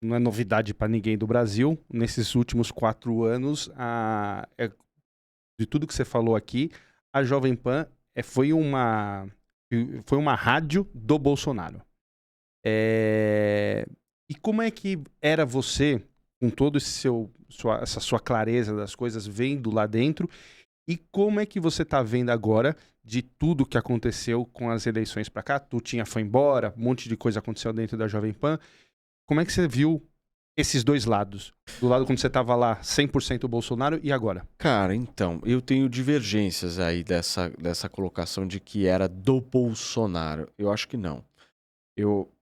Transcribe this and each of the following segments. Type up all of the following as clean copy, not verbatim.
não é novidade para ninguém do Brasil. Nesses últimos 4 anos, de tudo que você falou aqui, a Jovem Pan foi uma rádio do Bolsonaro. E como é que era você, com todo essa sua clareza das coisas vendo lá dentro, e como é que você tá vendo agora de tudo que aconteceu com as eleições para cá? Tutinha foi embora, um monte de coisa aconteceu dentro da Jovem Pan. Como é que você viu esses dois lados? Do lado quando você tava lá 100% Bolsonaro e agora? Cara, então, eu tenho divergências aí dessa colocação de que era do Bolsonaro. Eu acho que não.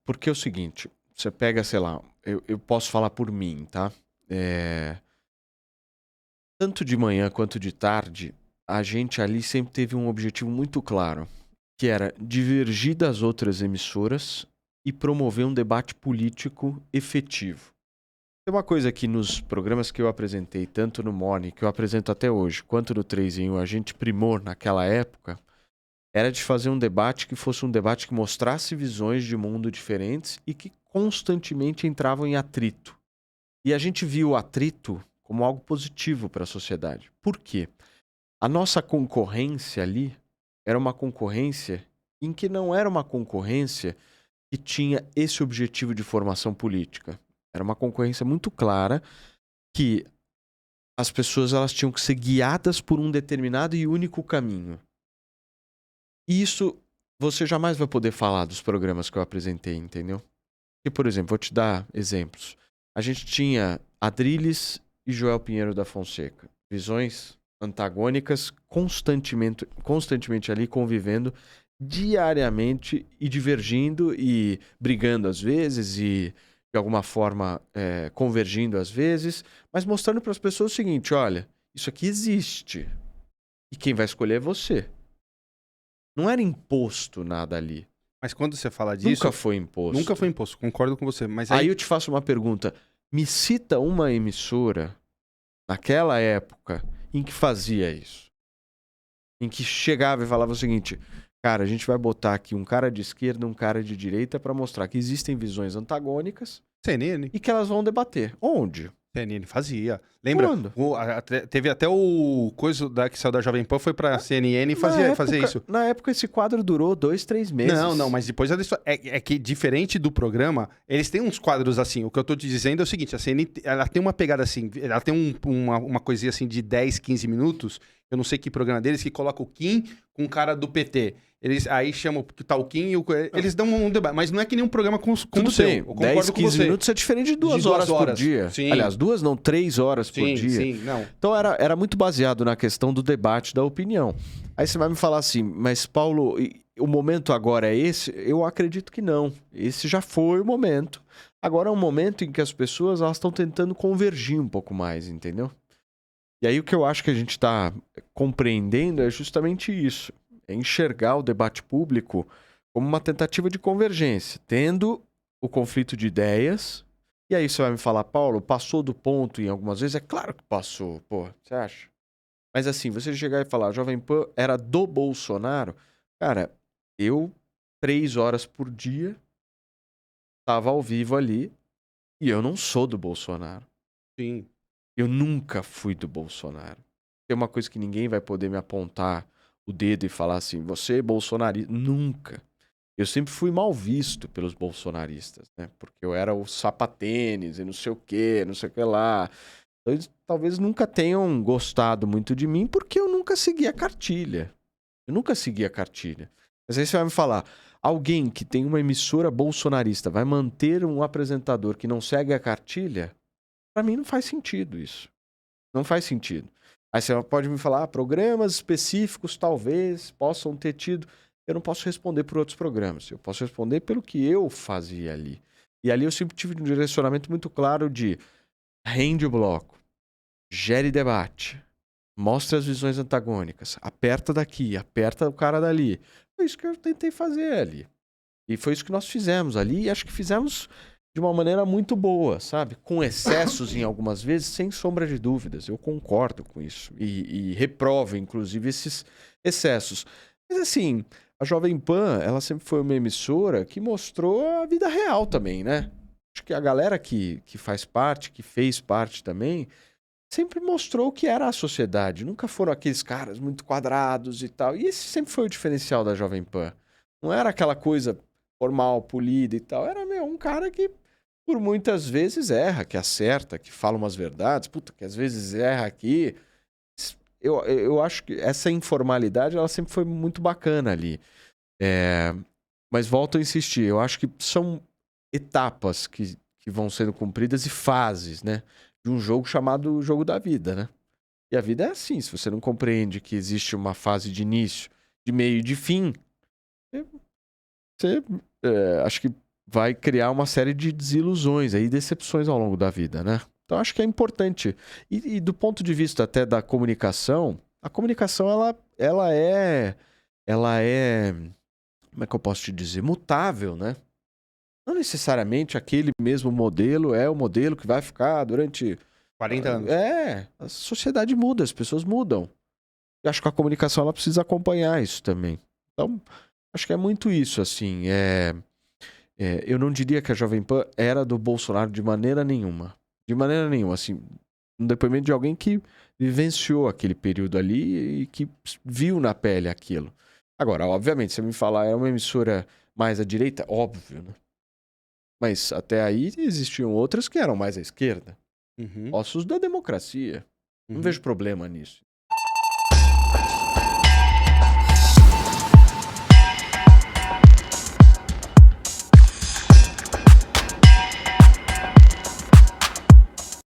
Porque é o seguinte, você pega, sei lá, eu posso falar por mim, tá? Tanto de manhã quanto de tarde, a gente ali sempre teve um objetivo muito claro, que era divergir das outras emissoras e promover um debate político efetivo. Tem uma coisa que nos programas que eu apresentei, tanto no Morning, que eu apresento até hoje, quanto no 3 em 1, a gente primou naquela época, era de fazer um debate que fosse um debate que mostrasse visões de mundo diferentes e que constantemente entravam em atrito. E a gente viu o atrito como algo positivo para a sociedade. Por quê? A nossa concorrência ali era uma concorrência em que não era uma concorrência que tinha esse objetivo de formação política. Era uma concorrência muito clara que as pessoas elas tinham que ser guiadas por um determinado e único caminho. E isso você jamais vai poder falar dos programas que eu apresentei, entendeu? E, por exemplo, vou te dar exemplos. A gente tinha Adrilles e Joel Pinheiro da Fonseca. Visões antagônicas, constantemente ali convivendo diariamente e divergindo e brigando às vezes e de alguma forma convergindo às vezes, mas mostrando para as pessoas o seguinte, olha, isso aqui existe e quem vai escolher é você. Não era imposto nada ali. Mas quando você fala disso... Nunca foi imposto. Nunca foi imposto, concordo com você. Mas Aí eu te faço uma pergunta. Me cita uma emissora naquela época em que fazia isso. Em que chegava e falava o seguinte, cara, a gente vai botar aqui um cara de esquerda, um cara de direita para mostrar que existem visões antagônicas CNN. e que elas vão debater. Onde? CNN fazia. Lembra? Quando? Teve até o coisa que saiu da Jovem Pan, foi pra CNN e fazia isso. Na época esse quadro durou 2, 3 meses. Não, mas depois é que diferente do programa, eles têm uns quadros assim. O que eu tô te dizendo é o seguinte, a CNN, ela tem uma pegada assim, ela tem uma coisinha assim de 10, 15 minutos, eu não sei que programa deles, que coloca o Kim com o cara do PT. Eles aí chamam que tá o Kim e eles dão um debate, mas não é que nem um programa como Tudo o seu. bem, Eu concordo 10, com 15 você. minutos é diferente de 2 De horas 2 por horas. dia. Sim. Aliás, 2 não, 3 horas por dia. Sim, não. Então era muito baseado na questão do debate, da opinião. Aí você vai me falar assim, mas Paulo, o momento agora é esse? Eu acredito que não. Esse já foi o momento. Agora é um momento em que as pessoas elas estão tentando convergir um pouco mais, entendeu? E aí o que eu acho que a gente está compreendendo é justamente isso. É enxergar o debate público como uma tentativa de convergência, tendo o conflito de ideias. E aí você vai me falar, Paulo, passou do ponto em algumas vezes? É claro que passou, pô, você acha? Mas assim, você chegar e falar, Jovem Pan era do Bolsonaro, cara, eu 3 horas por dia estava ao vivo ali e eu não sou do Bolsonaro. Sim. Eu nunca fui do Bolsonaro. Tem uma coisa que ninguém vai poder me apontar o dedo e falar assim, você é bolsonarista. Nunca. Eu sempre fui mal visto pelos bolsonaristas, né? Porque eu era o sapatênis e não sei o que lá. Então, eles talvez nunca tenham gostado muito de mim porque eu nunca segui a cartilha. Eu nunca segui a cartilha. Mas aí você vai me falar, alguém que tem uma emissora bolsonarista vai manter um apresentador que não segue a cartilha? Pra mim não faz sentido isso. Não faz sentido. Aí você pode me falar, programas específicos talvez possam ter tido. Eu não posso responder por outros programas. Eu posso responder pelo que eu fazia ali. E ali eu sempre tive um direcionamento muito claro de rende o bloco, gere debate, mostre as visões antagônicas, aperta daqui, aperta o cara dali. Foi isso que eu tentei fazer ali. E foi isso que nós fizemos ali e acho que fizemos de uma maneira muito boa, sabe? Com excessos em algumas vezes, sem sombra de dúvidas. Eu concordo com isso. E reprovo, inclusive, esses excessos. Mas assim, a Jovem Pan, ela sempre foi uma emissora que mostrou a vida real também, né? acho que a galera que faz parte, que fez parte também, sempre mostrou o que era a sociedade. Nunca foram aqueles caras muito quadrados e tal. E esse sempre foi o diferencial da Jovem Pan. Não era aquela coisa formal, polida e tal. Era um cara que, por muitas vezes, erra, que acerta, que fala umas verdades. Puta, que às vezes erra aqui. Eu acho que essa informalidade, ela sempre foi muito bacana ali. Mas volto a insistir, eu acho que são etapas que vão sendo cumpridas e fases, né? De um jogo chamado jogo da vida, né? E a vida é assim, se você não compreende que existe uma fase de início, de meio e de fim, você acho que vai criar uma série de desilusões aí, decepções ao longo da vida, né? Então acho que é importante. E do ponto de vista até da comunicação, a comunicação ela é, como é que eu posso te dizer, mutável, né? Não necessariamente aquele mesmo modelo é o modelo que vai ficar durante 40 anos. a sociedade muda, as pessoas mudam. Eu acho que a comunicação ela precisa acompanhar isso também. Então, acho que é muito isso, assim. Eu não diria que a Jovem Pan era do Bolsonaro de maneira nenhuma. De maneira nenhuma, assim. Um depoimento de alguém que vivenciou aquele período ali e que viu na pele aquilo. Agora, obviamente, se você me falar é uma emissora mais à direita, óbvio, né? Mas até aí existiam outras que eram mais à esquerda. Uhum. Ossos da democracia. Não vejo problema nisso.